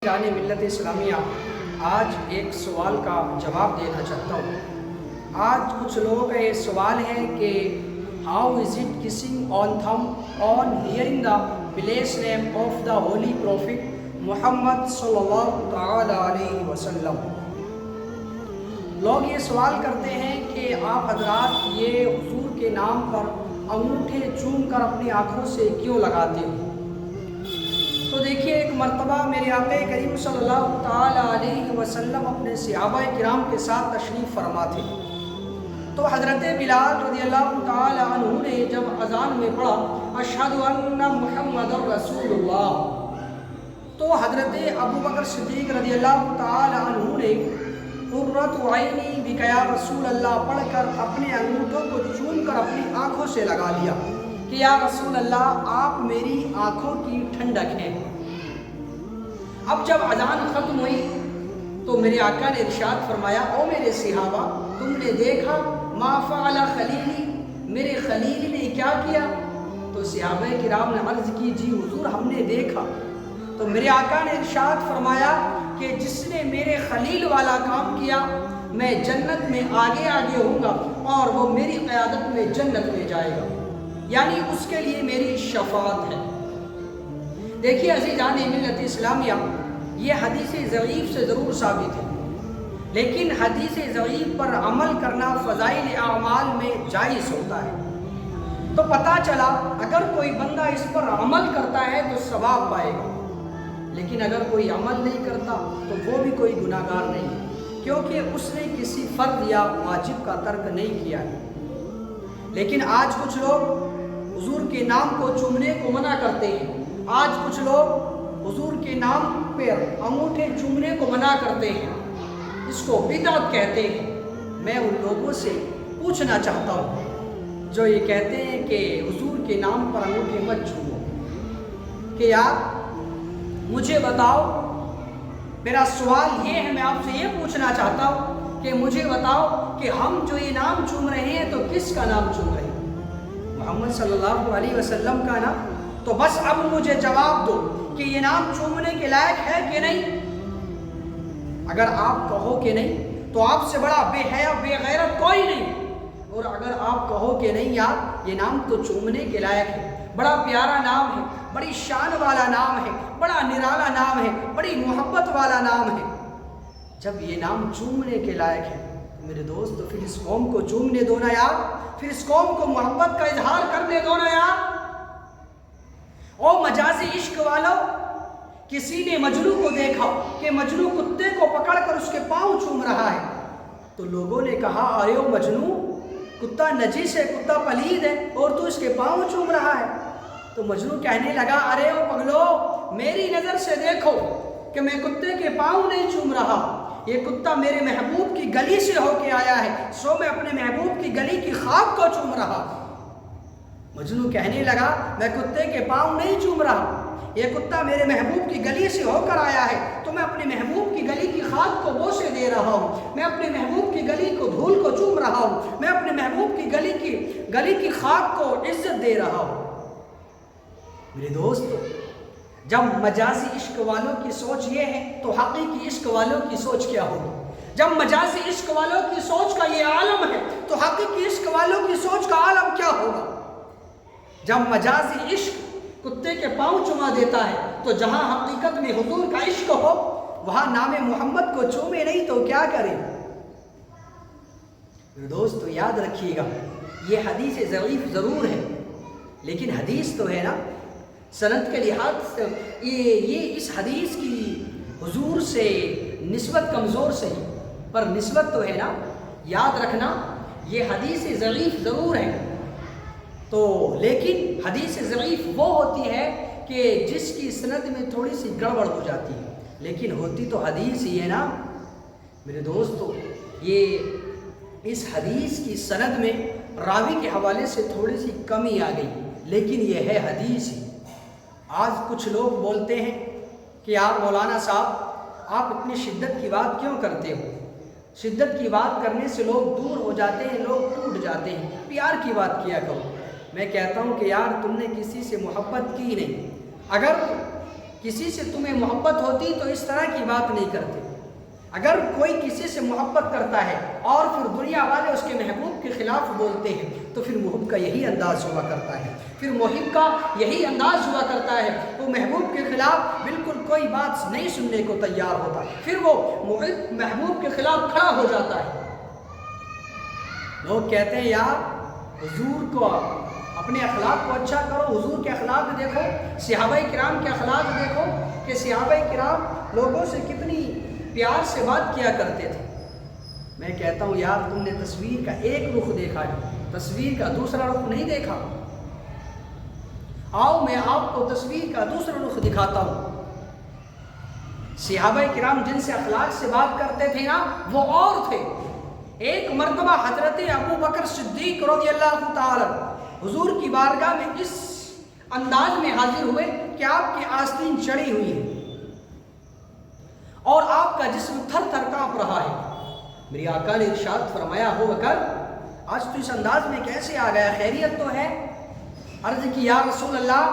جان ملت اسلامیہ آج ایک سوال کا جواب دینا چاہتا ہوں۔ آج کچھ لوگوں کا یہ سوال ہے کہ how is it cursing on them on hearing the place name of the holy prophet Muhammad صلی اللہ تعالی علیہ وسلم۔ لوگ یہ سوال کرتے ہیں کہ آپ حضرات یہ حضور کے نام پر انگوٹھے چوم کر اپنی آنکھوں سے کیوں لگاتے ہو؟ تو دیکھیے، ایک مرتبہ میرے آقا کریم صلی اللہ تعالی علیہ وسلم اپنے صحابہ کرام کے ساتھ تشریف فرما تھے، تو حضرت بلال رضی اللہ تعالی عنہ نے جب اذان میں پڑھا اشہد ان محمد رسول اللہ، تو حضرت ابو بکر صدیق رضی اللہ تعالی عنہ نے قرۃ عینی بک یا رسول اللہ پڑھ کر اپنے انگوٹھوں کو چوم کر اپنی آنکھوں سے لگا لیا کہ یا رسول اللہ آپ میری آنکھوں کی ٹھنڈک ہیں۔ اب جب اذان ختم ہوئی تو میرے آقا نے ارشاد فرمایا، او میرے صحابہ، تم نے دیکھا ما فعل خلیلی، میرے خلیل نے کیا کیا؟ تو صحابہ کرام نے عرض کی، جی حضور ہم نے دیکھا۔ تو میرے آقا نے ارشاد فرمایا کہ جس نے میرے خلیل والا کام کیا میں جنت میں آگے آگے ہوں گا اور وہ میری قیادت میں جنت میں جائے گا، یعنی اس کے لیے میری شفاعت ہے۔ دیکھیے عزیزان ملت اسلامیہ، یہ حدیث ضعیف سے ضرور ثابت ہے، لیکن حدیث ضعیف پر عمل کرنا فضائل اعمال میں جائز ہوتا ہے۔ تو پتہ چلا اگر کوئی بندہ اس پر عمل کرتا ہے تو ثواب پائے گا، لیکن اگر کوئی عمل نہیں کرتا تو وہ بھی کوئی گناہ گار نہیں ہے، کیونکہ اس نے کسی فرض یا واجب کا ترک نہیں کیا ہے۔ لیکن آج کچھ لوگ حضور کے نام کو چومنے کو منع کرتے ہیں، آج کچھ لوگ حضور کے نام پہ انگوٹھے چومنے کو منع کرتے ہیں، اس کو بدعت کہتے ہیں۔ میں ان لوگوں سے پوچھنا چاہتا ہوں جو یہ کہتے ہیں کہ حضور کے نام پر انگوٹھے مت چومو، کہ یار مجھے بتاؤ، میرا سوال یہ ہے، میں آپ سے یہ پوچھنا چاہتا ہوں کہ مجھے بتاؤ کہ ہم جو یہ نام چوم رہے ہیں تو کس کا نام چوم رہے ہیں؟ محمد صلی اللہ علیہ وسلم کا نام۔ تو بس اب مجھے جواب دو کہ یہ نام چومنے کے لائق ہے کہ نہیں؟ اگر آپ کہو کہ نہیں تو آپ سے بڑا بے حیا بے غیرت کوئی نہیں، اور اگر آپ کہو کہ نہیں یار یہ نام تو چومنے کے لائق ہے، بڑا پیارا نام ہے، بڑی شان والا نام ہے، بڑا نرالا نام ہے، بڑی محبت والا نام ہے، جب یہ نام چومنے کے لائق ہے میرے دوست تو پھر اس قوم کو چومنے دو نا یار، پھر اس قوم کو محبت کا اظہار کرنے دو نا یار۔ او مجازی عشق والو، کسی نے مجنو کو دیکھا کہ مجنو کتے کو پکڑ کر اس کے پاؤں چوم رہا ہے، تو لوگوں نے کہا ارے او مجنو، کتا نجس ہے، کتا پلید ہے اور تو اس کے پاؤں چوم رہا ہے۔ تو مجنو کہنے لگا ارے او پگلو، میری نظر سے دیکھو کہ میں کتے کے پاؤں نہیں چوم رہا، یہ کتا میرے محبوب کی گلی سے ہو کے آیا ہے، سو میں اپنے محبوب کی گلی کی خاک کو چوم رہا۔ مجنو کہنے لگا میں کتے کے پاؤں نہیں چوم رہا، یہ کتا میرے محبوب کی گلی سے ہو کر آیا ہے تو میں اپنے محبوب کی گلی کی خاک کو بوسے دے رہا ہوں، میں اپنے محبوب کی گلی کو دھول کو چوم رہا ہوں، میں اپنے محبوب کی گلی کی خاک کو عزت دے رہا ہوں۔ میرے دوست، جب مجازی عشق والوں کی سوچ یہ ہے تو حقیقی عشق والوں کی سوچ کیا ہوگی؟ جب مجازی عشق والوں کی سوچ کا یہ عالم ہے تو حقیقی عشق والوں کی سوچ کا عالم کیا ہوگا؟ جب مجازی عشق کتے کے پاؤں چما دیتا ہے تو جہاں حقیقت میں حضور کا عشق ہو وہاں نام محمد کو چومے نہیں تو کیا کرے؟ میرے دوست یاد رکھیے گا، یہ حدیث ضعیف ضرور ہے، لیکن حدیث تو ہے نا، سند کے لحاظ سے یہ اس حدیث کی حضور سے نسبت کمزور سے ہی، پر نسبت تو ہے نا۔ یاد رکھنا یہ حدیث ضعیف ضرور ہے، تو لیکن حدیث ضعیف وہ ہوتی ہے کہ جس کی سند میں تھوڑی سی گڑبڑ ہو جاتی ہے، لیکن ہوتی تو حدیث ہی ہے نا۔ میرے دوستو، یہ اس حدیث کی سند میں راوی کے حوالے سے تھوڑی سی کمی آ گئی، لیکن یہ ہے حدیث ہی۔ آج کچھ لوگ بولتے ہیں کہ یار مولانا صاحب آپ اتنی شدت کی بات کیوں کرتے ہو؟ شدت کی بات کرنے سے لوگ دور ہو جاتے ہیں، لوگ ٹوٹ جاتے ہیں، پیار کی بات کیا کرو۔ میں کہتا ہوں کہ یار تم نے کسی سے محبت کی نہیں، اگر کسی سے تمہیں محبت ہوتی تو اس طرح کی بات نہیں کرتے۔ اگر کوئی کسی سے محبت کرتا ہے اور پھر دنیا والے اس کے محبوب کے خلاف بولتے ہیں تو پھر محب کا یہی انداز ہوا کرتا ہے، پھر محب کا یہی انداز ہوا کرتا ہے، وہ محبوب کے خلاف بالکل کوئی بات نہیں سننے کو تیار ہوتا، پھر وہ محبوب کے خلاف کھڑا ہو جاتا ہے۔ لوگ کہتے ہیں یار حضور کو اپنے اخلاق کو اچھا کرو، حضور کے اخلاق دیکھو، صحابہ کرام کے اخلاق دیکھو کہ صحابہ کرام لوگوں سے کتنی پیار سے بات کیا کرتے تھے۔ میں کہتا ہوں یار تم نے تصویر کا ایک رخ دیکھا ہے، تصویر کا دوسرا رخ نہیں دیکھا۔ آؤ میں آپ کو تصویر کا دوسرا رخ دکھاتا ہوں۔ صحابہ کرام جن سے اخلاق سے بات کرتے تھے نا وہ اور تھے۔ ایک مرتبہ حضرت ابو بکر صدیق رضی اللہ تعالی حضور کی بارگاہ میں اس انداز میں حاضر ہوئے کہ آپ کی آستین چڑھی ہوئی ہے اور آپ کا جسم تھر تھر کانپ رہا ہے۔ میری آقا نے ارشاد فرمایا ابو بکر آج تو اس انداز میں کیسے آ گیا، خیریت تو ہے؟ عرض کی یا رسول اللہ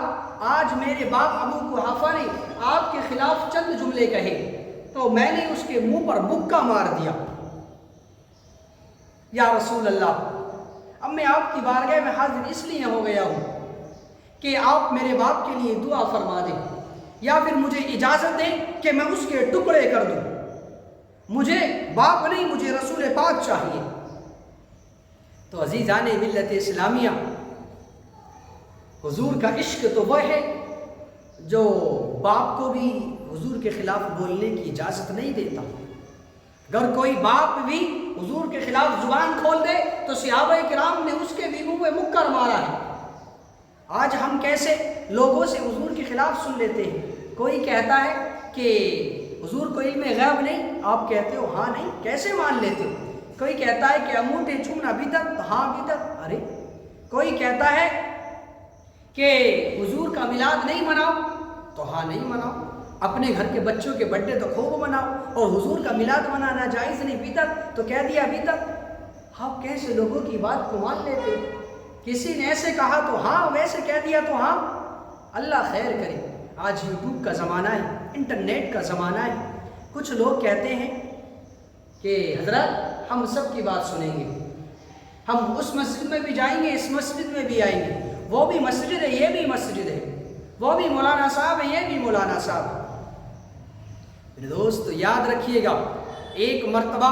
آج میرے باپ ابو قحافہ نے آپ کے خلاف چند جملے کہے تو میں نے اس کے منہ پر مکہ مار دیا۔ یا رسول اللہ اب میں آپ کی بارگاہ میں حاضر اس لیے ہو گیا ہوں کہ آپ میرے باپ کے لیے دعا فرما دیں یا پھر مجھے اجازت دیں کہ میں اس کے ٹکڑے کر دوں، مجھے باپ نہیں مجھے رسول پاک چاہیے۔ تو عزیزان ملت اسلامیہ حضور کا عشق تو وہ ہے جو باپ کو بھی حضور کے خلاف بولنے کی اجازت نہیں دیتا۔ اگر کوئی باپ بھی حضور کے خلاف زبان کھول دے تو صحابہ کرام نے اس کے بھی منہ میں مکر مارا ہے۔ آج ہم کیسے لوگوں سے حضور کے خلاف سن لیتے ہیں، کوئی کہتا ہے کہ حضور کو علم غیب نہیں، آپ کہتے ہو ہاں نہیں، کیسے مان لیتے ہو؟ کوئی کہتا ہے کہ انگوٹھے چھونا بدعت، ہاں بدعت، ارے کوئی کہتا ہے کہ حضور کا میلاد نہیں مناؤ تو ہاں نہیں مناؤ، اپنے گھر کے بچوں کے برتھ ڈے تو خوب مناؤ، اور حضور کا میلاد منانا جائز نہیں بدعت تو کہہ دیا بدعت۔ آپ کیسے لوگوں کی بات کو مان لیتے ہو؟ کسی نے ایسے کہا تو ہاں، ویسے کہہ دیا تو ہاں۔ اللہ خیر کرے، آج یوٹیوب کا زمانہ ہے، انٹرنیٹ کا زمانہ ہے، کچھ لوگ کہتے ہیں کہ حضرت ہم سب کی بات سنیں گے، ہم اس مسجد میں بھی جائیں گے، اس مسجد میں بھی آئیں گے، وہ بھی مسجد ہے یہ بھی مسجد ہے، وہ بھی مولانا صاحب ہے یہ بھی مولانا صاحب ہے۔ میرے دوست یاد رکھیے گا، ایک مرتبہ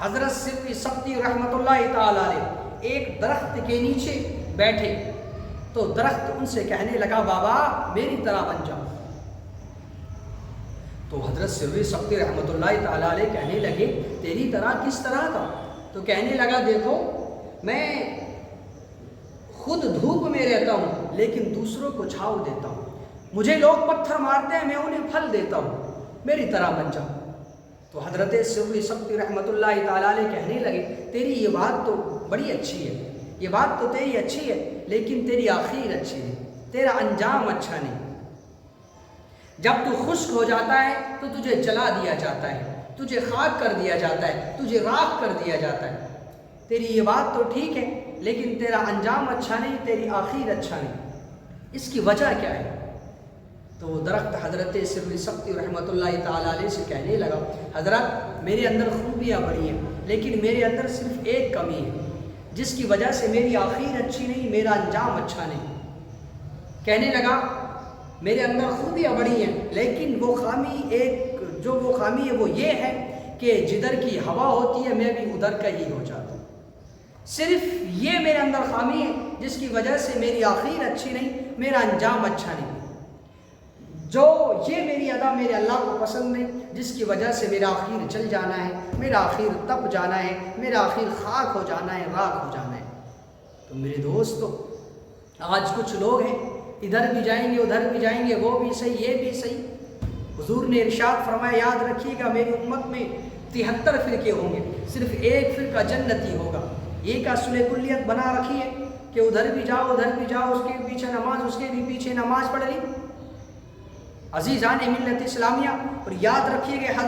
حضرت صفی سبتی رحمۃ اللہ تعالی علیہ ایک درخت کے نیچے بیٹھے تو درخت ان سے کہنے لگا بابا میری طرح بن جاؤ۔ تو حضرت صفی سبتی رحمۃ اللہ تعالی علیہ کہنے لگے تیری طرح کس طرح کا؟ تو کہنے لگا دیکھو میں خود دھوپ میں رہتا ہوں لیکن دوسروں کو چھاؤ دیتا ہوں، مجھے لوگ پتھر مارتے ہیں میں انہیں پھل دیتا ہوں، میری طرح بن جاؤ۔ تو حضرت صفی سبتی رحمۃ اللہ تعالی علیہ کہنے لگے تیری یہ بات تو بڑی اچھی ہے، یہ بات تو تیری اچھی ہے لیکن تیری آخر اچھی نہیں، تیرا انجام اچھا نہیں۔ جب تو خشک ہو جاتا ہے تو تجھے جلا دیا جاتا ہے، تجھے خاک کر دیا جاتا ہے، تجھے راکھ کر دیا جاتا ہے۔ تیری یہ بات تو ٹھیک ہے لیکن تیرا انجام اچھا نہیں، تیری آخر اچھا نہیں، اس کی وجہ کیا ہے؟ تو وہ درخت حضرت صفی سبتی رحمۃ اللہ تعالی علیہ سے کہنے لگا حضرت میرے اندر خوبیاں بڑی ہیں لیکن میرے اندر صرف ایک کمی ہے جس کی وجہ سے میری آخر اچھی نہیں، میرا انجام اچھا نہیں۔ کہنے لگا میرے اندر خوبیاں بڑی ہیں لیکن وہ خامی ہے وہ یہ ہے کہ جدھر کی ہوا ہوتی ہے میں بھی ادھر کا ہی ہو جاتا ہوں، صرف یہ میرے اندر خامی ہے جس کی وجہ سے میری آخر اچھی نہیں، میرا انجام اچھا نہیں۔ جو یہ میری ادا میرے اللہ کو پسند نہیں جس کی وجہ سے میرا آخر جل جانا ہے، میرا آخر تپ جانا ہے، میرا آخر خاک ہو جانا ہے، راکھ ہو جانا ہے۔ تو میرے دوستو آج کچھ لوگ ہیں ادھر بھی جائیں گے ادھر بھی جائیں گے، وہ بھی صحیح یہ بھی صحیح۔ حضور نے ارشاد فرمایا یاد رکھیے گا میری امت میں 73 فرقے ہوں گے، صرف ایک فرقہ جنتی ہوگا۔ ایک اصل کلیت بنا رکھی ہے کہ ادھر بھی جاؤ ادھر بھی جاؤ، اس کے پیچھے نماز اس کے بھی پیچھے نماز پڑھ لی۔ عزیزان ملت اسلامیہ اور یاد رکھیے گا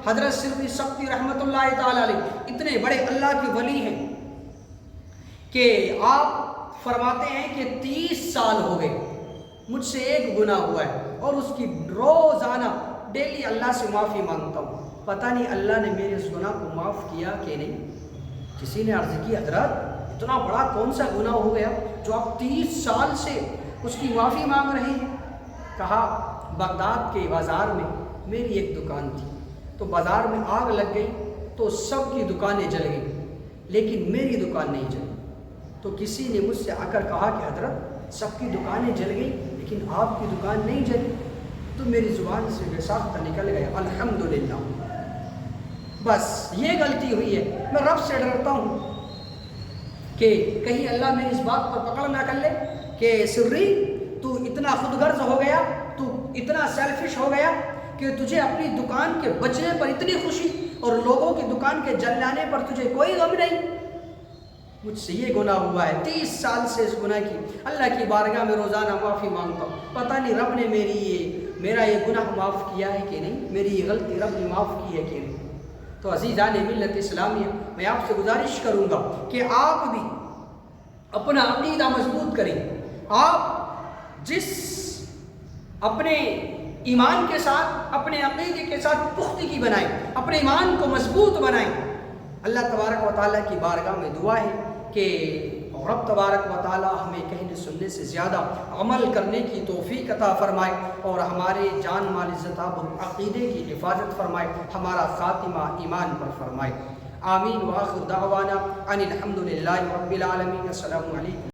حضرت صفی سبتی رحمۃ اللہ تعالی علیہ اتنے بڑے اللہ کے ولی ہیں کہ آپ فرماتے ہیں کہ 30 سال ہو گئے مجھ سے ایک گناہ ہوا ہے اور اس کی روزانہ ڈیلی اللہ سے معافی مانگتا ہوں، پتہ نہیں اللہ نے میرے اس گناہ کو معاف کیا کہ نہیں۔ کسی نے عرض کی حضرت اتنا بڑا کون سا گناہ ہو گیا جو آپ 30 سال سے اس کی معافی مانگ رہے ہیں؟ کہا بغداد کے بازار میں میری ایک دکان تھی، تو بازار میں آگ لگ گئی تو سب کی دکانیں جل گئیں لیکن میری دکان نہیں جلی۔ تو کسی نے مجھ سے آ کر کہا کہ حضرت سب کی دکانیں جل گئی لیکن آپ کی دکان نہیں جلی، تو میری زبان سے بے ساختہ نکل گیا الحمدللہ۔ بس یہ غلطی ہوئی ہے، میں رب سے ڈرتا ہوں کہ کہیں اللہ میری اس بات پر پکڑ نہ کر لے کہ سری تو اتنا خود غرض ہو گیا، تو اتنا سیلفش ہو گیا کہ تجھے اپنی دکان کے بچنے پر اتنی خوشی اور لوگوں کی دکان کے جل جانے پر تجھے کوئی غم نہیں۔ مجھ سے یہ گناہ ہوا ہے، 30 سال سے اس گناہ کی اللہ کی بارگاہ میں روزانہ معافی مانگتا ہوں، پتہ نہیں رب نے میرا یہ گناہ معاف کیا ہے کہ نہیں، میری یہ غلطی رب نے معاف کی ہے کہ نہیں۔ تو عزیزان ملت اسلامیہ، میں آپ سے گزارش کروں گا کہ آپ بھی اپنا عقیدہ مضبوط کریں۔ آپ جس اپنے ایمان کے ساتھ، اپنے عقیدے کے ساتھ پختگی بنائیں، اپنے ایمان کو مضبوط بنائیں۔ اللہ تبارک و تعالیٰ کی بارگاہ میں دعا ہے کہ رب تبارک و تعالیٰ ہمیں کہنے سننے سے زیادہ عمل کرنے کی توفیق عطا فرمائے اور ہمارے جان مال عزت آبرو عقیدے کی حفاظت فرمائے، ہمارا خاتمہ ایمان پر فرمائے۔ آمین وآخر دعوانا ان الحمد للہ رب العالمین۔ السلام علیکم۔